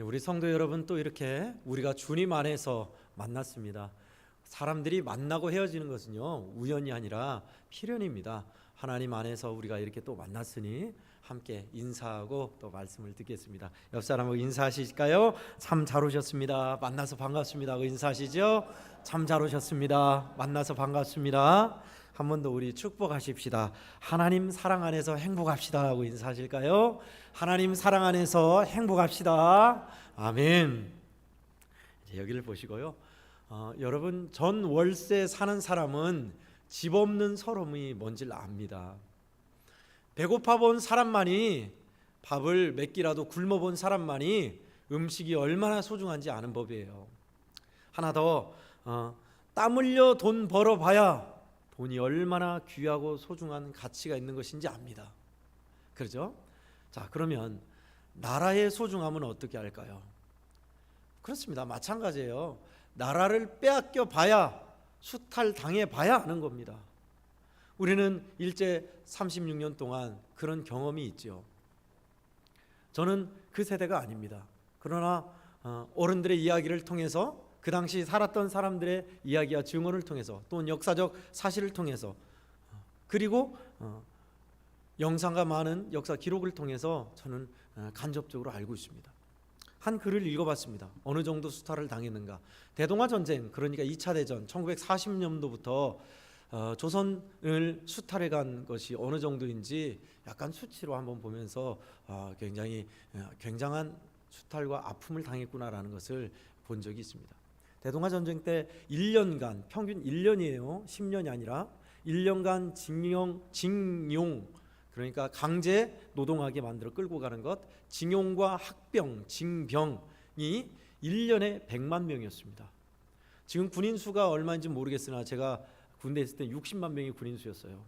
우리 성도 여러분, 또 이렇게 우리가 주님 안에서 만났습니다. 사람들이 만나고 헤어지는 것은요, 우연이 아니라 필연입니다. 하나님 안에서 우리가 이렇게 또 만났으니 함께 인사하고 또 말씀을 듣겠습니다. 옆 사람하고 인사하실까요? 참 잘 오셨습니다. 만나서 반갑습니다 하고 인사하시죠. 참 잘 오셨습니다. 만나서 반갑습니다. 한 번 더 우리 축복하십시다. 하나님 사랑 안에서 행복합시다 하고 인사하실까요? 하나님 사랑 안에서 행복합시다. 아멘. 이제 여기를 보시고요. 여러분, 전 월세 사는 사람은 집 없는 서러움이 뭔지를 압니다. 배고파 본 사람만이, 밥을 몇 끼라도 굶어 본 사람만이 음식이 얼마나 소중한지 아는 법이에요. 하나 더, 땀 흘려 돈 벌어봐야 돈이 얼마나 귀하고 소중한 가치가 있는 것인지 압니다. 그렇죠? 자, 그러면 나라의 소중함은 어떻게 할까요? 그렇습니다. 마찬가지예요. 나라를 빼앗겨 봐야, 수탈 당해 봐야 아는 겁니다. 우리는 일제 36년 동안 그런 경험이 있죠. 저는 그 세대가 아닙니다. 그러나 어른들의 이야기를 통해서, 그 당시 살았던 사람들의 이야기와 증언을 통해서, 또는 역사적 사실을 통해서, 그리고 영상과 많은 역사 기록을 통해서 저는 간접적으로 알고 있습니다. 한 글을 읽어봤습니다. 어느 정도 수탈을 당했는가. 대동아전쟁, 그러니까 2차 대전 1940년도부터 조선을 수탈해 간 것이 어느 정도인지 약간 수치로 한번 보면서 굉장히 굉장한 수탈과 아픔을 당했구나라는 것을 본 적이 있습니다. 대동아전쟁 때 1년간, 평균 1년이에요. 10년이 아니라 1년간 징용, 그러니까 강제 노동하게 만들어 끌고 가는 것, 징용과 학병, 징병이 1년에 100만 명이었습니다. 지금 군인 수가 얼마인지 모르겠으나 제가 군대에 있을 때 60만 명이 군인 수였어요.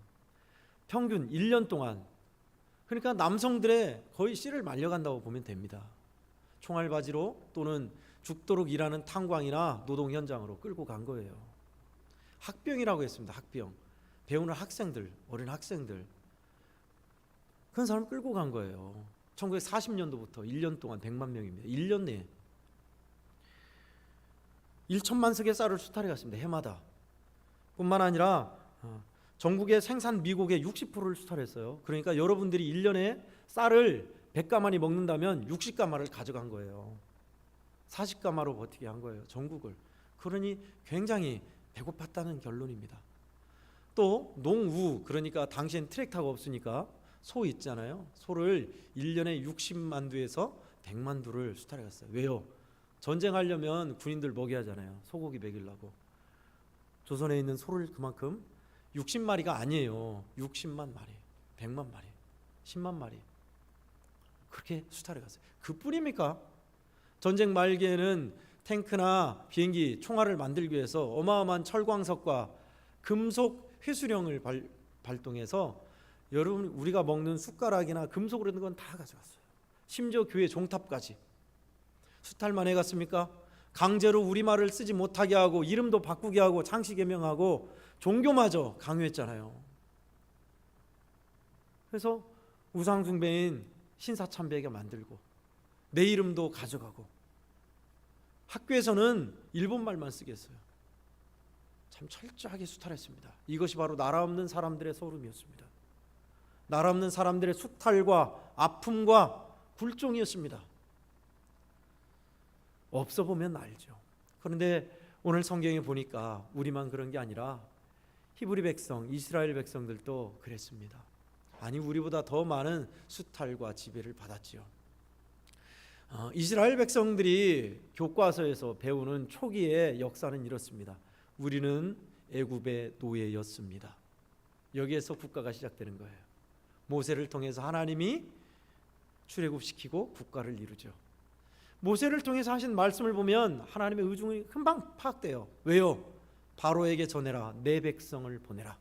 평균 1년 동안. 그러니까 남성들의 거의 씨를 말려간다고 보면 됩니다. 총알바지로 또는 죽도록 일하는 탄광이나 노동 현장으로 끌고 간 거예요. 학병이라고 했습니다. 학병. 배우는 학생들, 어린 학생들, 그런 사람 끌고 간 거예요. 1940년도부터 1년 동안 100만 명입니다. 1년 내에 1천만 석의 쌀을 수탈해 갔습니다. 해마다. 뿐만 아니라 전국의 생산 미국의 60%를 수탈했어요. 그러니까 여러분들이 1년에 쌀을 100가마니 먹는다면 60가마를 가져간 거예요. 40가마로 버티게 한 거예요. 전국을. 그러니 굉장히 배고팠다는 결론입니다. 또 농우, 그러니까 당시엔 트랙터가 없으니까 소 있잖아요. 소를 1년에 60만 두에서 100만 두를 수탈해 갔어요. 왜요? 전쟁하려면 군인들 먹여야 하잖아요. 소고기 먹이려고. 조선에 있는 소를 그만큼 60마리가 아니에요. 60만 마리, 100만 마리, 10만 마리, 그렇게 수탈해 갔어요. 그뿐입니까? 전쟁 말기에는 탱크나 비행기, 총알을 만들기 위해서 어마어마한 철광석과 금속 회수령을 발동해서 여러분, 우리가 먹는 숟가락이나 금속으로 된 건 다 가져갔어요. 심지어 교회 종탑까지. 수탈만 해갔습니까? 강제로 우리말을 쓰지 못하게 하고 이름도 바꾸게 하고 장씨 개명하고 종교마저 강요했잖아요. 그래서 우상숭배인 신사참배에게 만들고 내 이름도 가져가고, 학교에서는 일본말만 쓰게 했어요. 참 철저하게 수탈했습니다. 이것이 바로 나라 없는 사람들의 소름이었습니다. 나라 없는 사람들의 수탈과 아픔과 굴종이었습니다. 없어 보면 알죠. 그런데 오늘 성경에 보니까 우리만 그런 게 아니라 히브리 백성, 이스라엘 백성들도 그랬습니다. 아니, 우리보다 더 많은 수탈과 지배를 받았지요. 이스라엘 백성들이 교과서에서 배우는 초기의 역사는 이렇습니다. 우리는 애굽의 노예였습니다. 여기에서 국가가 시작되는 거예요. 모세를 통해서 하나님이 출애굽시키고 국가를 이루죠. 모세를 통해서 하신 말씀을 보면 하나님의 의중이 금방 파악돼요. 왜요? 바로에게 전해라. 내 백성을 보내라.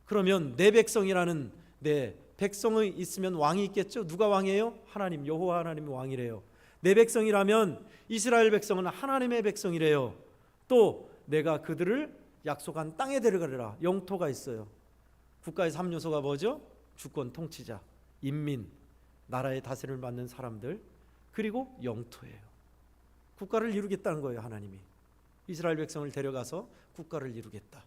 그러면 내 백성이라는, 내 백성이 있으면 왕이 있겠죠. 누가 왕이에요? 하나님, 여호와 하나님이 왕이래요. 내 백성이라면 이스라엘 백성은 하나님의 백성이래요. 또 내가 그들을 약속한 땅에 데려가리라. 영토가 있어요. 국가의 3요소가 뭐죠? 주권, 통치자, 인민, 나라의 다스림을 받는 사람들, 그리고 영토예요. 국가를 이루겠다는 거예요. 하나님이 이스라엘 백성을 데려가서 국가를 이루겠다.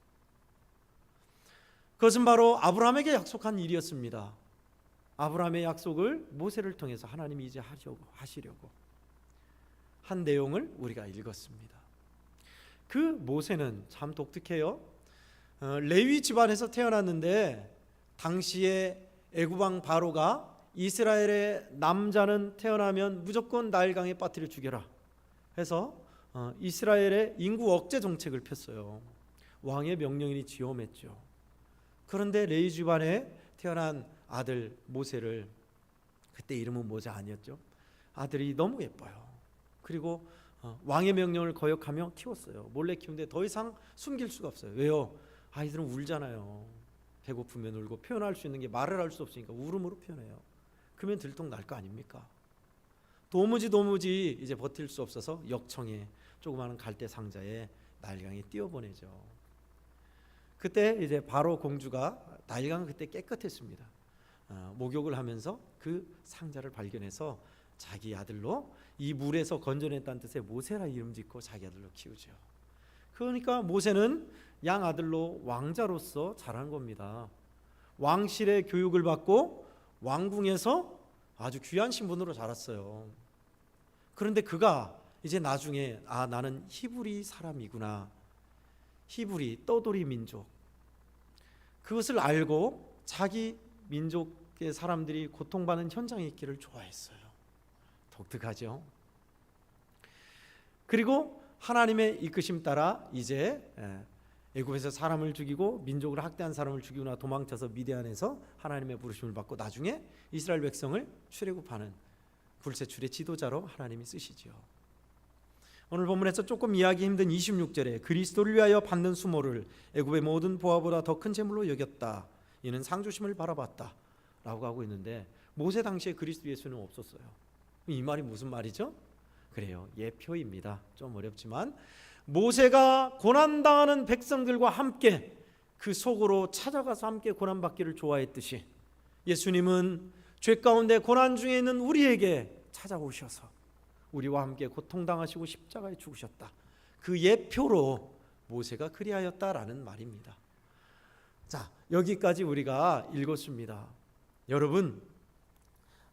그것은 바로 아브라함에게 약속한 일이었습니다. 아브라함의 약속을 모세를 통해서 하나님이 이제 하시려고 한 내용을 우리가 읽었습니다. 그 모세는 참 독특해요. 레위 집안에서 태어났는데 당시에 애굽왕 바로가 이스라엘의 남자는 태어나면 무조건 나일강에 빠뜨려 죽여라 해서 이스라엘의 인구 억제 정책을 폈어요. 왕의 명령이니 쥐엄했죠. 그런데 레위 집안에 태어난 아들 모세를, 그때 이름은 모세 아니었죠. 아들이 너무 예뻐요. 그리고 왕의 명령을 거역하며 키웠어요. 몰래 키우는데 더 이상 숨길 수가 없어요. 왜요? 아이들은 울잖아요. 배고프면 울고, 표현할 수 있는 게 말을 할 수 없으니까 울음으로 표현해요. 그러면 들통 날 거 아닙니까? 도무지 이제 버틸 수 없어서 역청에 조그마한 갈대 상자에 나일강에 띄워보내죠. 그때 이제 바로 공주가, 나일강은 그때 깨끗했습니다. 목욕을 하면서 그 상자를 발견해서 자기 아들로, 이 물에서 건져냈다는 뜻의 모세라 이름 짓고 자기 아들로 키우죠. 그러니까 모세는 양 아들로 왕자로서 자란 겁니다. 왕실의 교육을 받고 왕궁에서 아주 귀한 신분으로 자랐어요. 그런데 그가 이제 나중에 나는 히브리 사람이구나, 히브리 떠돌이 민족, 그것을 알고 자기 민족의 사람들이 고통받는 현장에 있기를 좋아했어요. 독특하죠. 그리고 하나님의 이끄심 따라 이제 애굽에서 사람을 죽이고 민족을 학대한 사람을 죽이고 나 도망쳐서 미디안에서 하나님의 부르심을 받고 나중에 이스라엘 백성을 출애굽하는 불세출의 지도자로 하나님이 쓰시죠. 오늘 본문에서 조금 이해하기 힘든 26절에 그리스도를 위하여 받는 수모를 애굽의 모든 보화보다 더 큰 재물로 여겼다. 이는 상주심을 바라봤다 라고 하고 있는데, 모세 당시에 그리스도 예수는 없었어요. 이 말이 무슨 말이죠? 그래요, 예표입니다. 좀 어렵지만 모세가 고난당하는 백성들과 함께 그 속으로 찾아가서 함께 고난받기를 좋아했듯이 예수님은 죄 가운데 고난 중에 있는 우리에게 찾아오셔서 우리와 함께 고통당하시고 십자가에 죽으셨다. 그 예표로 모세가 그리하였다라는 말입니다. 자, 여기까지 우리가 읽었습니다. 여러분,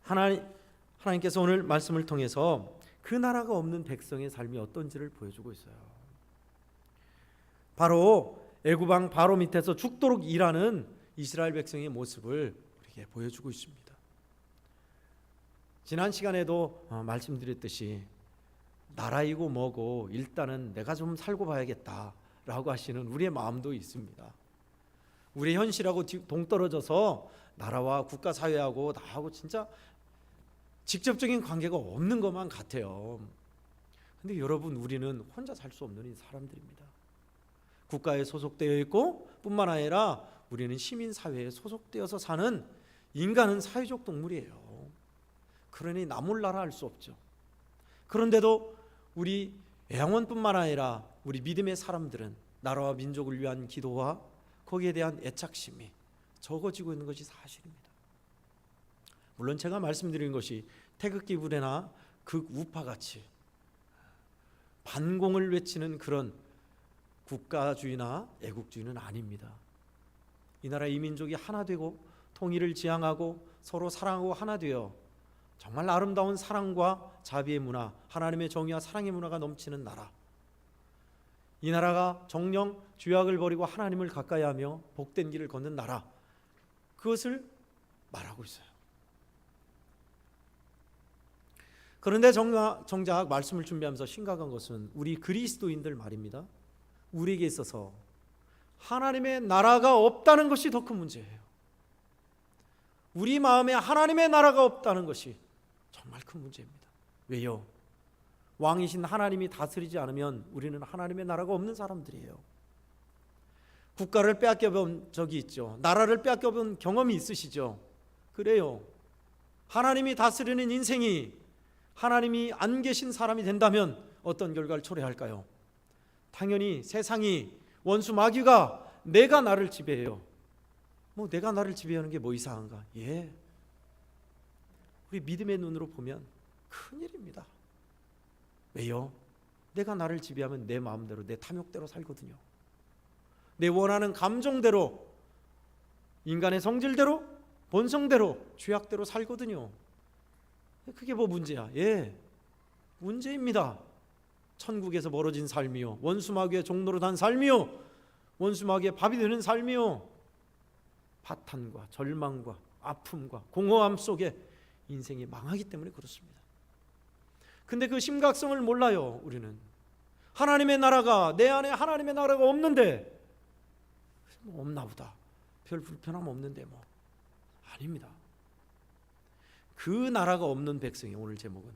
하나님께서 오늘 말씀을 통해서 그 나라가 없는 백성의 삶이 어떤지를 보여주고 있어요. 바로 애굽왕 바로 밑에서 죽도록 일하는 이스라엘 백성의 모습을 우리에게 보여주고 있습니다. 지난 시간에도 말씀드렸듯이 나라이고 뭐고 일단은 내가 좀 살고 봐야겠다라고 하시는 우리의 마음도 있습니다. 우리의 현실하고 동떨어져서 나라와 국가 사회하고 나하고 진짜 직접적인 관계가 없는 것만 같아요. 근데 여러분, 우리는 혼자 살 수 없는 사람들입니다. 국가에 소속되어 있고 뿐만 아니라 우리는 시민사회에 소속되어서 사는 인간은 사회적 동물이에요. 그러니 나 몰라라 할 수 없죠. 그런데도 우리 애양원뿐만 아니라 우리 믿음의 사람들은 나라와 민족을 위한 기도와 거기에 대한 애착심이 적어지고 있는 것이 사실입니다. 물론 제가 말씀드린 것이 태극기 부대나 극우파같이 반공을 외치는 그런 국가주의나 애국주의는 아닙니다. 이 나라 이 민족이 하나 되고 통일을 지향하고 서로 사랑하고 하나 되어 정말 아름다운 사랑과 자비의 문화, 하나님의 정의와 사랑의 문화가 넘치는 나라, 이 나라가 정령 죄악을 버리고 하나님을 가까이 하며 복된 길을 걷는 나라, 그것을 말하고 있어요. 그런데 정작 말씀을 준비하면서 심각한 것은 우리 그리스도인들 말입니다. 우리에게 있어서 하나님의 나라가 없다는 것이 더 큰 문제예요. 우리 마음에 하나님의 나라가 없다는 것이 정말 큰 문제입니다. 왜요? 왕이신 하나님이 다스리지 않으면 우리는 하나님의 나라가 없는 사람들이에요. 국가를 빼앗겨본 적이 있죠. 나라를 빼앗겨본 경험이 있으시죠. 그래요. 하나님이 다스리는 인생이 하나님이 안 계신 사람이 된다면 어떤 결과를 초래할까요? 당연히 세상이, 원수 마귀가 내가 나를 지배해요. 내가 나를 지배하는 게 뭐 이상한가? 예. 우리 믿음의 눈으로 보면 큰일입니다. 왜요? 내가 나를 지배하면 내 마음대로, 내 탐욕대로 살거든요. 내 원하는 감정대로, 인간의 성질대로, 본성대로, 죄악대로 살거든요. 그게 뭐 문제야? 예, 문제입니다. 천국에서 멀어진 삶이요, 원수마귀의 종로로 단 삶이요, 원수마귀의 밥이 되는 삶이요, 파탄과 절망과 아픔과 공허함 속에 인생이 망하기 때문에 그렇습니다. 근데 그 심각성을 몰라요. 우리는 하나님의 나라가, 내 안에 하나님의 나라가 없는데 뭐 없나 보다, 별 불편함 없는데 뭐. 아닙니다. 그 나라가 없는 백성이, 오늘 제목은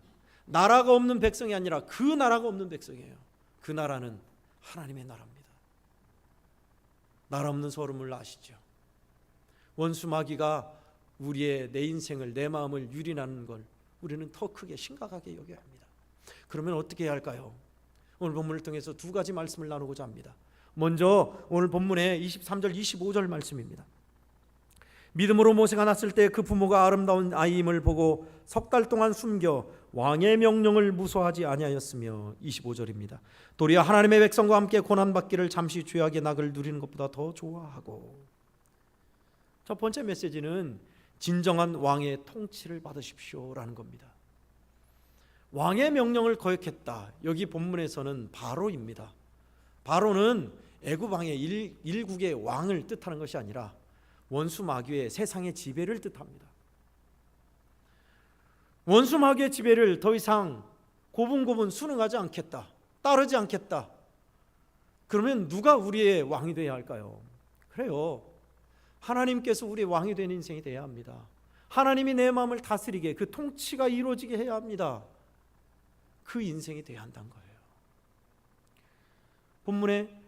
나라가 없는 백성이 아니라 그 나라가 없는 백성이에요. 그 나라는 하나님의 나라입니다. 나라 없는 소름을 아시죠? 원수 마귀가 우리의 내 인생을, 내 마음을 유린하는 걸 우리는 더 크게 심각하게 여겨야 합니다. 그러면 어떻게 해야 할까요? 오늘 본문을 통해서 두 가지 말씀을 나누고자 합니다. 먼저 오늘 본문의 23절 25절 말씀입니다. 믿음으로 모세가 났을 때 그 부모가 아름다운 아이임을 보고 석 달 동안 숨겨 왕의 명령을 무소하지 아니하였으며, 25절입니다. 도리어 하나님의 백성과 함께 고난받기를 잠시 죄악의 낙을 누리는 것보다 더 좋아하고. 첫 번째 메시지는 진정한 왕의 통치를 받으십시오라는 겁니다. 왕의 명령을 거역했다. 여기 본문에서는 바로입니다. 바로는 애굽 왕의 일국의 왕을 뜻하는 것이 아니라 원수 마귀의 세상의 지배를 뜻합니다. 원수 마귀의 지배를 더 이상 고분고분 순응하지 않겠다, 따르지 않겠다. 그러면 누가 우리의 왕이 되어야 할까요? 그래요, 하나님께서 우리의 왕이 되는 인생이 되어야 합니다. 하나님이 내 마음을 다스리게, 그 통치가 이루어지게 해야 합니다. 그 인생이 되어야 한다는 거예요. 본문에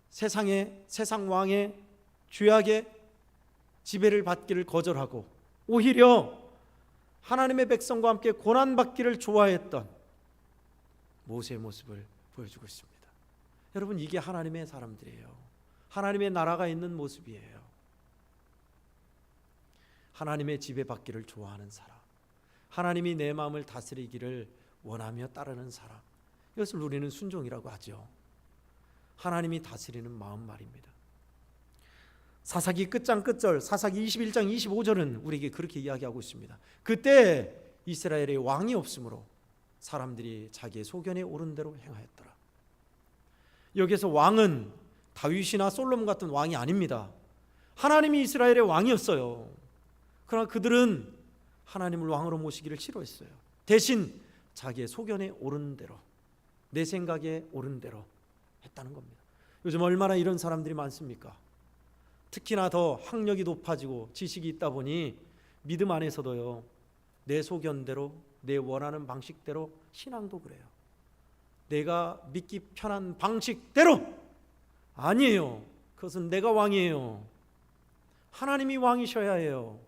세상 왕의 죄악의 지배를 받기를 거절하고 오히려 하나님의 백성과 함께 고난받기를 좋아했던 모세의 모습을 보여주고 있습니다. 여러분, 이게 하나님의 사람들이에요. 하나님의 나라가 있는 모습이에요. 하나님의 지배받기를 좋아하는 사람, 하나님이 내 마음을 다스리기를 원하며 따르는 사람, 이것을 우리는 순종이라고 하죠. 하나님이 다스리는 마음 말입니다. 사사기 끝장 끝절, 사사기 21장 25절은 우리에게 그렇게 이야기하고 있습니다. 그때 이스라엘의 왕이 없으므로 사람들이 자기의 소견에 오른 대로 행하였더라. 여기서 왕은 다윗이나 솔로몬 같은 왕이 아닙니다. 하나님이 이스라엘의 왕이었어요. 그러나 그들은 하나님을 왕으로 모시기를 싫어했어요. 대신 자기의 소견에 오른 대로, 내 생각에 오른 대로 했다는 겁니다. 요즘 얼마나 이런 사람들이 많습니까? 특히나 더 학력이 높아지고 지식이 있다 보니 믿음 안에서도요, 내 소견대로, 내 원하는 방식대로, 신앙도 그래요. 내가 믿기 편한 방식대로. 아니에요. 그것은 내가 왕이에요. 하나님이 왕이셔야 해요.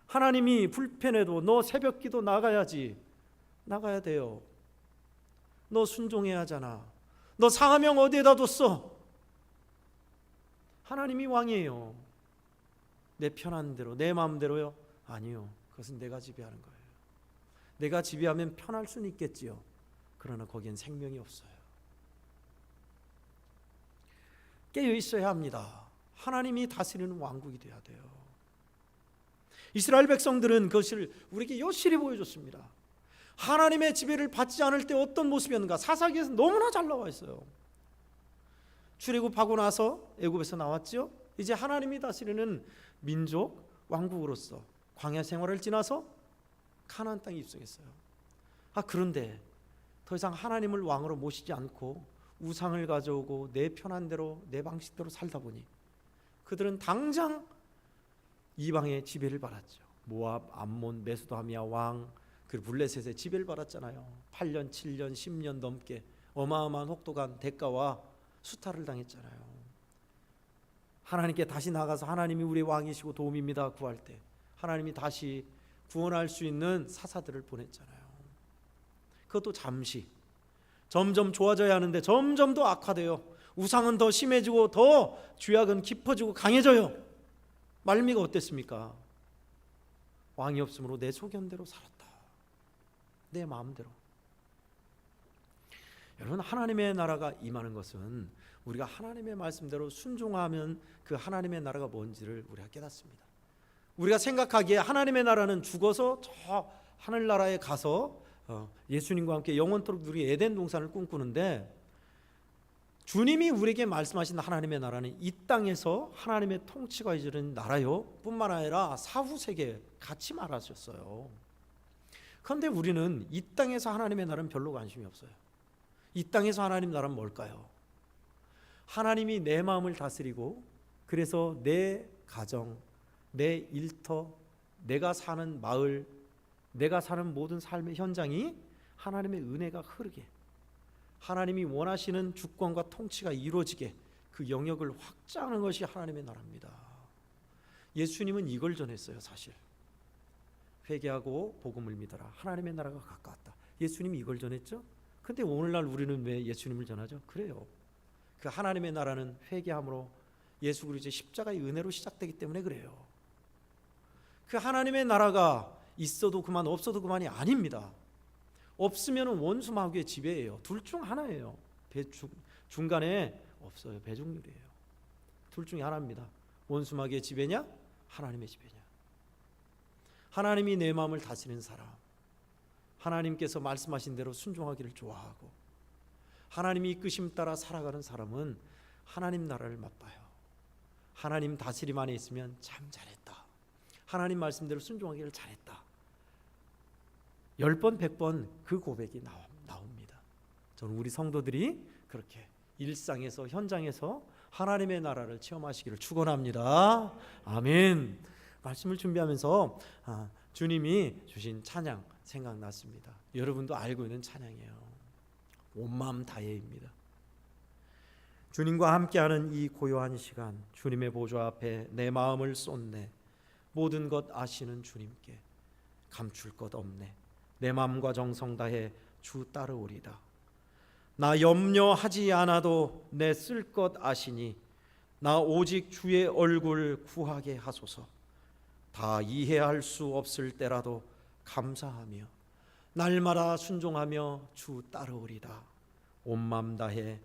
하나님이 불편해도 너 새벽기도 나가야지. 나가야 돼요. 너 순종해야 하잖아. 너 상하명 어디에다 뒀어? 하나님이 왕이에요. 내 편한 대로, 내 마음대로요? 아니요. 그것은 내가 지배하는 거예요. 내가 지배하면 편할 수는 있겠지요. 그러나 거기엔 생명이 없어요. 깨어 있어야 합니다. 하나님이 다스리는 왕국이 되어야 돼요. 이스라엘 백성들은 그것을 우리에게 여실히 보여줬습니다. 하나님의 지배를 받지 않을 때 어떤 모습이었는가, 사사기에서 너무나 잘 나와 있어요. 출애굽하고 나서 애굽에서 나왔죠. 이제 하나님이 다스리는 민족, 왕국으로서 광야 생활을 지나서 가나안 땅에 입성했어요. 그런데 더 이상 하나님을 왕으로 모시지 않고 우상을 가져오고 내 편한 대로, 내 방식대로 살다 보니 그들은 당장 이방의 지배를 받았죠. 모압, 암몬, 메소도미아 왕, 그 블레셋의 지배를 받았잖아요. 8년, 7년, 10년 넘게 어마어마한 혹독한 대가와 수탈을 당했잖아요. 하나님께 다시 나가서 하나님이 우리 왕이시고 도움입니다 구할 때 하나님이 다시 구원할 수 있는 사사들을 보냈잖아요. 그것도 잠시. 점점 좋아져야 하는데 점점 더 악화돼요. 우상은 더 심해지고 더 죄악은 깊어지고 강해져요. 말미가 어땠습니까? 왕이 없으므로 내 소견대로 살았다. 내 마음대로. 여러분, 하나님의 나라가 임하는 것은 우리가 하나님의 말씀대로 순종하면 그 하나님의 나라가 뭔지를 우리가 깨닫습니다. 우리가 생각하기에 하나님의 나라는 죽어서 저 하늘나라에 가서 예수님과 함께 영원토록 누리게 에덴 동산을 꿈꾸는데, 주님이 우리에게 말씀하신 하나님의 나라는 이 땅에서 하나님의 통치가 이루어지는 나라요 뿐만 아니라 사후 세계에 같이 말하셨어요. 그런데 우리는 이 땅에서 하나님의 나라는 별로 관심이 없어요. 이 땅에서 하나님 나라는 뭘까요? 하나님이 내 마음을 다스리고, 그래서 내 가정, 내 일터, 내가 사는 마을, 내가 사는 모든 삶의 현장이 하나님의 은혜가 흐르게, 하나님이 원하시는 주권과 통치가 이루어지게 그 영역을 확장하는 것이 하나님의 나라입니다. 예수님은 이걸 전했어요. 사실 회개하고 복음을 믿어라, 하나님의 나라가 가까웠다. 예수님이 이걸 전했죠. 근데 오늘날 우리는 왜 예수님을 전하죠? 그래요. 그 하나님의 나라는 회개함으로 예수 그리스도의 십자가의 은혜로 시작되기 때문에 그래요. 그 하나님의 나라가 있어도 그만, 없어도 그만이 아닙니다. 없으면 원수 마귀의 지배예요. 둘 중 하나예요. 중간에 없어요. 배종률이에요. 둘 중에 하나입니다. 원수 마귀의 지배냐, 하나님의 지배냐. 하나님이 내 마음을 다스리는 사람, 하나님께서 말씀하신 대로 순종하기를 좋아하고 하나님이 이끄심 따라 살아가는 사람은 하나님 나라를 맛봐요. 하나님 다스림 안에 있으면 참 잘했다, 하나님 말씀대로 순종하기를 잘했다, 10번 100번 그 고백이 나옵니다. 저는 우리 성도들이 그렇게 일상에서, 현장에서 하나님의 나라를 체험하시기를 축원합니다. 아멘. 말씀을 준비하면서 주님이 주신 찬양 생각났습니다. 여러분도 알고 있는 찬양이에요. 온 마음 다해입니다. 주님과 함께하는 이 고요한 시간, 주님의 보좌 앞에 내 마음을 쏟네. 모든 것 아시는 주님께 감출 것 없네. 내 마음과 정성 다해 주 따르오리다. 나 염려하지 않아도 내 쓸 것 아시니 나 오직 주의 얼굴 구하게 하소서. 다 이해할 수 없을 때라도 감사하며 날마다 순종하며 주 따르오리다. 온 마음 다해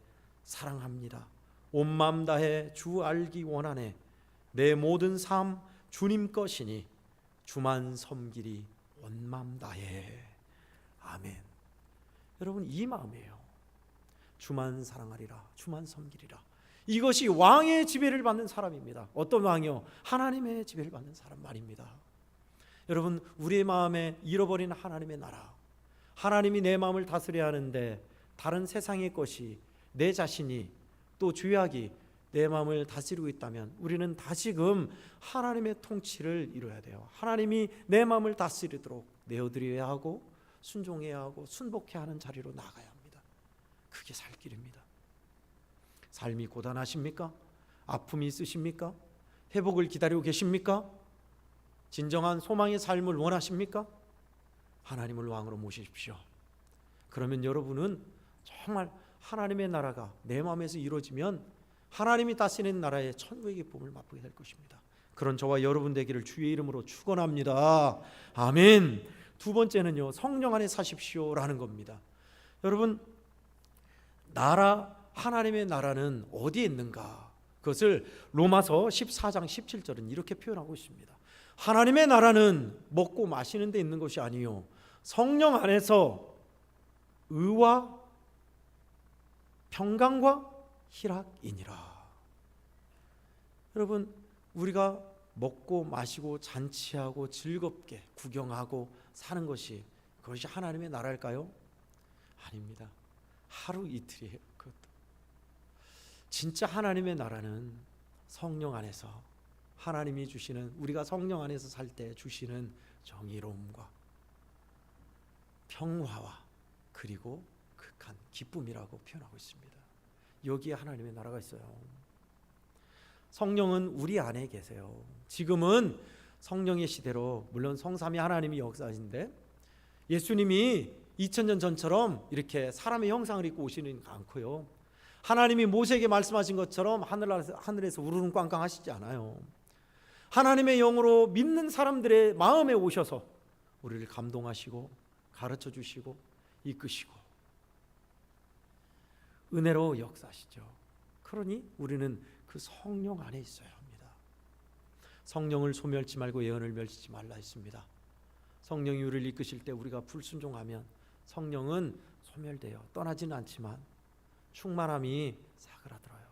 사랑합니다. 온 마음 다해 주 알기 원하네. 내 모든 삶 주님 것이니 주만 섬기리 온 마음 다해. 아멘. 여러분, 이 마음이에요. 주만 사랑하리라, 주만 섬기리라. 이것이 왕의 지배를 받는 사람입니다. 어떤 왕이요? 하나님의 지배를 받는 사람 말입니다. 여러분, 우리의 마음에 잃어버린 하나님의 나라, 하나님이 내 마음을 다스려야 하는데 다른 세상의 것이, 내 자신이, 또 죄악이 내 마음을 다스리고 있다면 우리는 다시금 하나님의 통치를 이뤄야 돼요. 하나님이 내 마음을 다스리도록 내어드려야 하고 순종해야 하고 순복해야 하는 자리로 나가야 합니다. 그게 살 길입니다. 삶이 고단하십니까? 아픔이 있으십니까? 회복을 기다리고 계십니까? 진정한 소망의 삶을 원하십니까? 하나님을 왕으로 모십시오. 그러면 여러분은 정말 하나님의 나라가 내 마음에서 이루어지면 하나님이 다스리는 나라의 천국의 기쁨을 맛보게 될 것입니다. 그런 저와 여러분 되기를 주의 이름으로 축원합니다. 아멘. 두 번째는요, 성령 안에 사십시오라는 겁니다. 여러분, 하나님의 나라는 어디에 있는가? 그것을 로마서 14장 17절은 이렇게 표현하고 있습니다. 하나님의 나라는 먹고 마시는 데 있는 것이 아니요 성령 안에서 의와 평강과 희락이니라. 여러분, 우리가 먹고 마시고 잔치하고 즐겁게 구경하고 사는 것이, 그것이 하나님의 나라일까요? 아닙니다. 하루 이틀이에요. 그것도. 진짜 하나님의 나라는 성령 안에서 하나님이 주시는, 우리가 성령 안에서 살 때 주시는 정의로움과 평화와 그리고 극한 기쁨이라고 표현하고 있습니다. 여기에 하나님의 나라가 있어요. 성령은 우리 안에 계세요. 지금은 성령의 시대로, 물론 성삼위 하나님이 역사하신데 예수님이 2000년 전처럼 이렇게 사람의 형상을 입고 오시는 않고요, 하나님이 모세에게 말씀하신 것처럼 하늘에서 우르릉 꽝꽝 하시지 않아요. 하나님의 영으로 믿는 사람들의 마음에 오셔서 우리를 감동하시고 가르쳐 주시고 이끄시고 은혜로 역사하시죠. 그러니 우리는 그 성령 안에 있어야 합니다. 성령을 소멸치 말고 예언을 멸치지 말라 했습니다. 성령이 우리를 이끄실 때 우리가 불순종하면 성령은 소멸돼요. 떠나지는 않지만 충만함이 사그라들어요.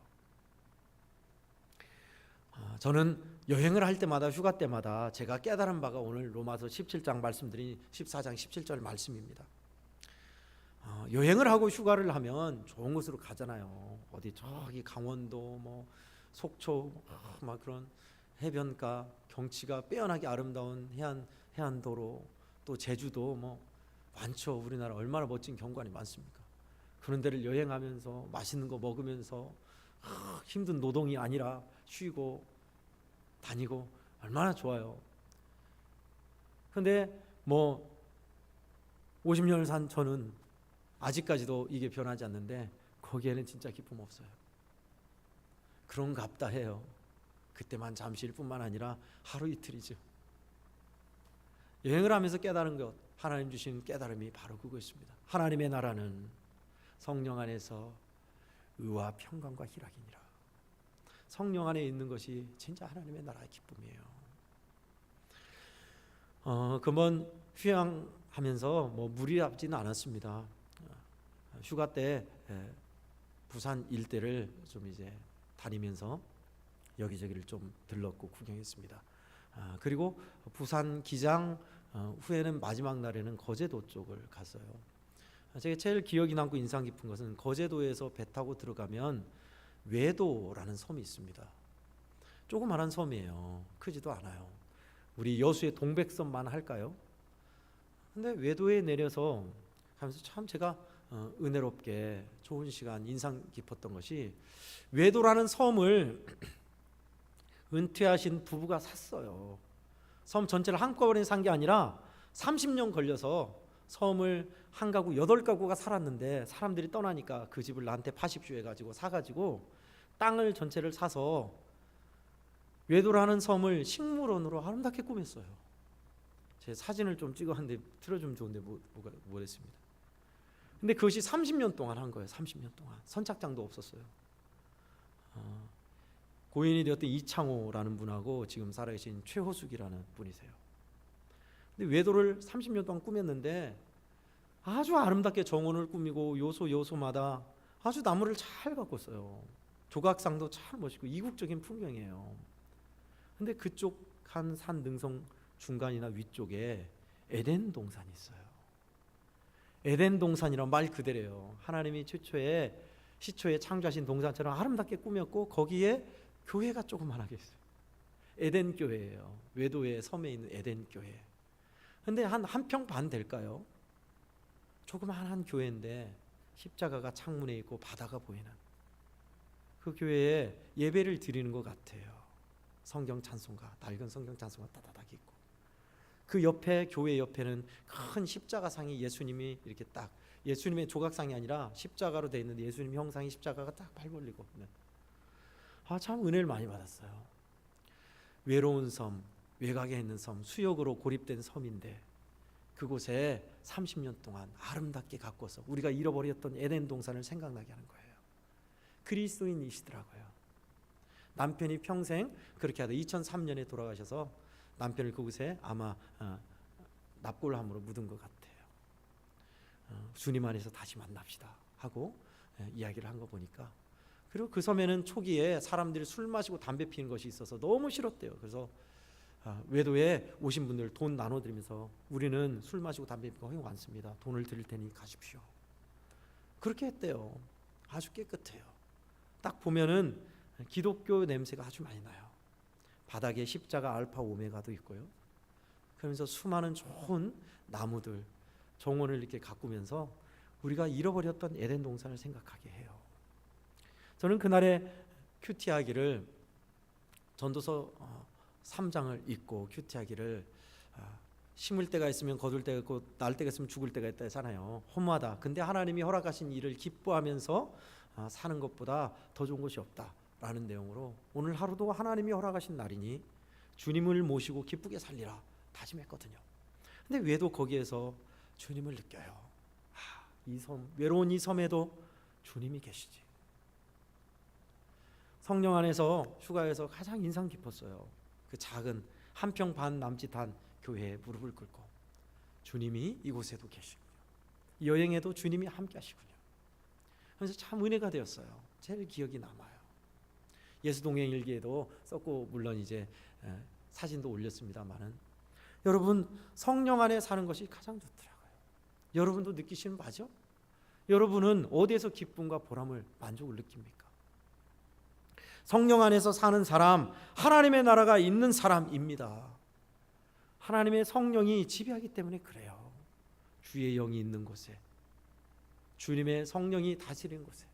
저는 여행을 할 때마다, 휴가 때마다 제가 깨달은 바가 오늘 로마서 17장 말씀드린 14장 17절 말씀입니다. 여행을 하고 휴가를 하면 좋은 곳으로 가잖아요. 어디 저기 강원도, 뭐 속초, 막 그런 해변가, 경치가 빼어나게 아름다운 해안도로, 또 제주도 뭐 많죠. 우리나라 얼마나 멋진 경관이 많습니까? 그런 데를 여행하면서 맛있는 거 먹으면서 힘든 노동이 아니라 쉬고 다니고 얼마나 좋아요. 그런데 뭐 50년을 산 저는 아직까지도 이게 변하지 않는데 거기에는 진짜 기쁨 없어요. 그런갑다 해요. 그때만 잠시일 뿐만 아니라 하루 이틀이죠. 여행을 하면서 깨달은 것, 하나님 주신 깨달음이 바로 그것입니다. 하나님의 나라는 성령 안에서 의와 평강과 희락이니라. 성령 안에 있는 것이 진짜 하나님의 나라의 기쁨이에요. 금번 휴양하면서 뭐 무리하지는 않았습니다. 휴가 때 부산 일대를 좀 이제 다니면서 여기저기를 좀 들렀고 구경했습니다. 그리고 부산 기장 후에는 마지막 날에는 거제도 쪽을 갔어요. 제가 제일 기억이 남고 인상 깊은 것은 거제도에서 배 타고 들어가면 외도라는 섬이 있습니다. 조그마한 섬이에요. 크지도 않아요. 우리 여수의 동백섬만 할까요? 근데 외도에 내려서 가면서 참 제가 은혜롭게 좋은 시간, 인상 깊었던 것이 외도라는 섬을 은퇴하신 부부가 샀어요. 섬 전체를 한꺼번에 산 게 아니라 30년 걸려서 섬을 한 가구 8가구가 살았는데 사람들이 떠나니까 그 집을 나한테 파십시오 해가지고 사가지고 땅을 전체를 사서 외도라는 섬을 식물원으로 아름답게 꾸몄어요. 제 사진을 좀 찍었는데 틀어주면 좋은데 뭐랬습니다. 근데 그것이 30년 동안 한 거예요. 30년 동안 선착장도 없었어요. 고인이 되었던 이창호라는 분하고 지금 살아계신 최호숙이라는 분이세요. 근데 외도를 30년 동안 꾸몄는데 아주 아름답게 정원을 꾸미고 요소마다 아주 나무를 잘 가꿨어요. 조각상도 참 멋있고 이국적인 풍경이에요. 근데 그쪽 한 산 능성 중간이나 위쪽에 에덴 동산이 있어요. 에덴 동산이란 말 그대로예요. 하나님이 시초에 창조하신 동산처럼 아름답게 꾸몄고 거기에 교회가 조그만하게 있어요. 에덴 교회예요. 외도의 섬에 있는 에덴 교회. 근데 한 평 반 될까요? 조그만한 교회인데 십자가가 창문에 있고 바다가 보이는 그 교회에 예배를 드리는 것 같아요. 성경 찬송가, 낡은 성경 찬송가 따다닥 있고 그 옆에 교회 옆에는 큰 십자가상이 예수님이 이렇게 딱 예수님의 조각상이 아니라 십자가로 되어 있는데 예수님 형상이 십자가가 딱 발걸리고 참 은혜를 많이 받았어요. 외로운 섬, 외곽에 있는 섬, 수역으로 고립된 섬인데 그곳에 30년 동안 아름답게 가꿔서 우리가 잃어버렸던 에덴 동산을 생각나게 하는 거예요. 그리스도인이시더라고요. 남편이 평생 그렇게 하다 2003년에 돌아가셔서 남편을 그곳에 아마 납골함으로 묻은 것 같아요. 주님 안에서 다시 만납시다 하고 이야기를 한 거 보니까 그리고 그 섬에는 초기에 사람들이 술 마시고 담배 피는 것이 있어서 너무 싫었대요. 그래서 외도에 오신 분들 돈 나눠드리면서 우리는 술 마시고 담배 피고 허용 않습니다. 돈을 드릴 테니 가십시오. 그렇게 했대요. 아주 깨끗해요. 딱 보면은 기독교 냄새가 아주 많이 나요. 바닥에 십자가 알파 오메가도 있고요. 그러면서 수많은 좋은 나무들, 정원을 이렇게 가꾸면서 우리가 잃어버렸던 에덴 동산을 생각하게 해요. 저는 그날의 큐티하기를 전도서 3장을 읽고 큐티하기를 심을 때가 있으면 거둘 때가 있고 날 때가 있으면 죽을 때가 있다 했잖아요. 허무하다. 근데 하나님이 허락하신 일을 기뻐하면서 사는 것보다 더 좋은 것이 없다라는 내용으로 오늘 하루도 하나님이 허락하신 날이니 주님을 모시고 기쁘게 살리라 다짐했거든요. 근데 왜도 거기에서 주님을 느껴요. 이 섬, 외로운 이 섬에도 주님이 계시지. 성령 안에서 휴가에서 가장 인상 깊었어요. 그 작은 한 평 반 남짓한 교회에 무릎을 꿇고 주님이 이곳에도 계시군요. 여행에도 주님이 함께 하시군요. 그래서 참 은혜가 되었어요. 제일 기억이 남아요. 예수동행 일기에도 썼고 물론 이제 사진도 올렸습니다만은 여러분 성령 안에 사는 것이 가장 좋더라고요. 여러분도 느끼시는 바죠? 여러분은 어디에서 기쁨과 보람을 만족을 느낍니까? 성령 안에서 사는 사람, 하나님의 나라가 있는 사람입니다. 하나님의 성령이 지배하기 때문에 그래요. 주의 영이 있는 곳에, 주님의 성령이 다스리는 곳에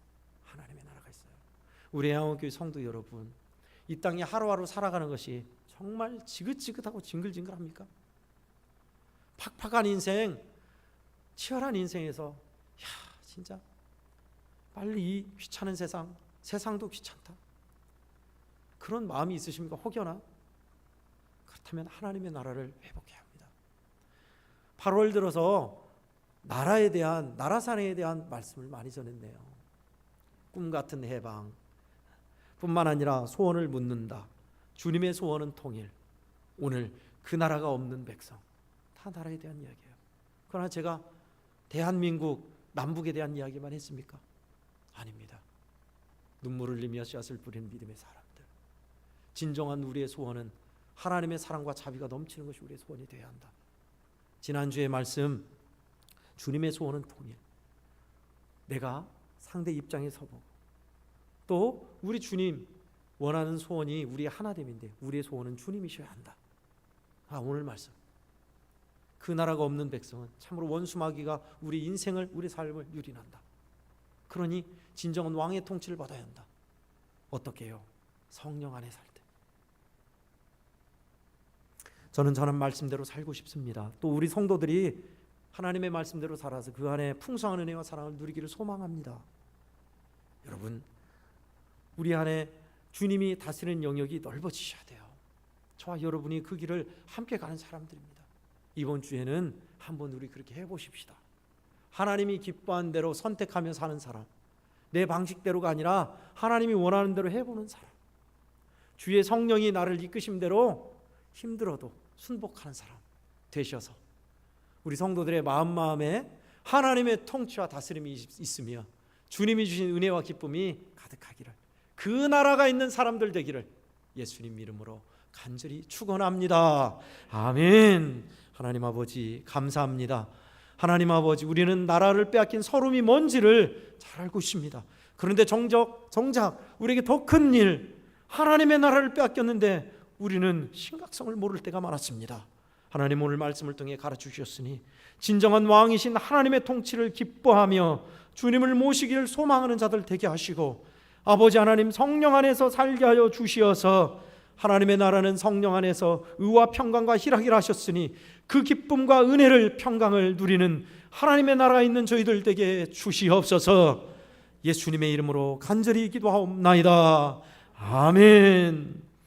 하나님의 나라가 있어요. 우리 양호교회 성도 여러분, 이 땅에 하루하루 살아가는 것이 정말 지긋지긋하고 징글징글합니까? 팍팍한 인생, 치열한 인생에서 진짜 빨리 이 귀찮은 세상도 귀찮다, 그런 마음이 있으십니까? 혹여나 그렇다면 하나님의 나라를 회복해야 합니다. 8월 들어서 나라에 대한, 나라 사랑에 대한 말씀을 많이 전했네요. 꿈 같은 해방 뿐만 아니라 소원을 묻는다. 주님의 소원은 통일. 오늘 그 나라가 없는 백성, 다 나라에 대한 이야기예요. 그러나 제가 대한민국 남북에 대한 이야기만 했습니까? 아닙니다. 눈물을 흘리며 씨앗을 뿌리는 믿음의 사람들, 진정한 우리의 소원은 하나님의 사랑과 자비가 넘치는 것이 우리의 소원이 되어야 한다. 지난주의 말씀, 주님의 소원은 통일. 내가 상대 입장에 서보고 또 우리 주님 원하는 소원이 우리의 하나됨인데 우리의 소원은 주님이셔야 한다. 오늘 말씀, 그 나라가 없는 백성은 참으로 원수마귀가 우리 인생을, 우리 삶을 유린한다. 그러니 진정한 왕의 통치를 받아야 한다. 어떻게 해요? 성령 안에 살 때. 저는 말씀대로 살고 싶습니다. 또 우리 성도들이 하나님의 말씀대로 살아서 그 안에 풍성한 은혜와 사랑을 누리기를 소망합니다. 여러분, 우리 안에 주님이 다스리는 영역이 넓어지셔야 돼요. 저와 여러분이 그 길을 함께 가는 사람들입니다. 이번 주에는 한번 우리 그렇게 해보십시다. 하나님이 기뻐한 대로 선택하며 사는 사람, 내 방식대로가 아니라 하나님이 원하는 대로 해보는 사람, 주의 성령이 나를 이끄신 대로 힘들어도 순복하는 사람 되셔서 우리 성도들의 마음에 하나님의 통치와 다스림이 있으며 주님이 주신 은혜와 기쁨이 가득하기를, 그 나라가 있는 사람들 되기를 예수님 이름으로 간절히 축원합니다. 아멘. 하나님 아버지 감사합니다. 하나님 아버지, 우리는 나라를 빼앗긴 서름이 뭔지를 잘 알고 있습니다. 그런데 정작 우리에게 더 큰 일, 하나님의 나라를 빼앗겼는데 우리는 심각성을 모를 때가 많았습니다. 하나님 오늘 말씀을 통해 가르치셨으니 진정한 왕이신 하나님의 통치를 기뻐하며 주님을 모시기를 소망하는 자들 되게 하시고, 아버지 하나님 성령 안에서 살게 하여 주시어서 하나님의 나라는 성령 안에서 의와 평강과 희락이라 하셨으니 그 기쁨과 은혜를, 평강을 누리는 하나님의 나라에 있는 저희들 되게 주시옵소서. 예수님의 이름으로 간절히 기도하옵나이다. 아멘.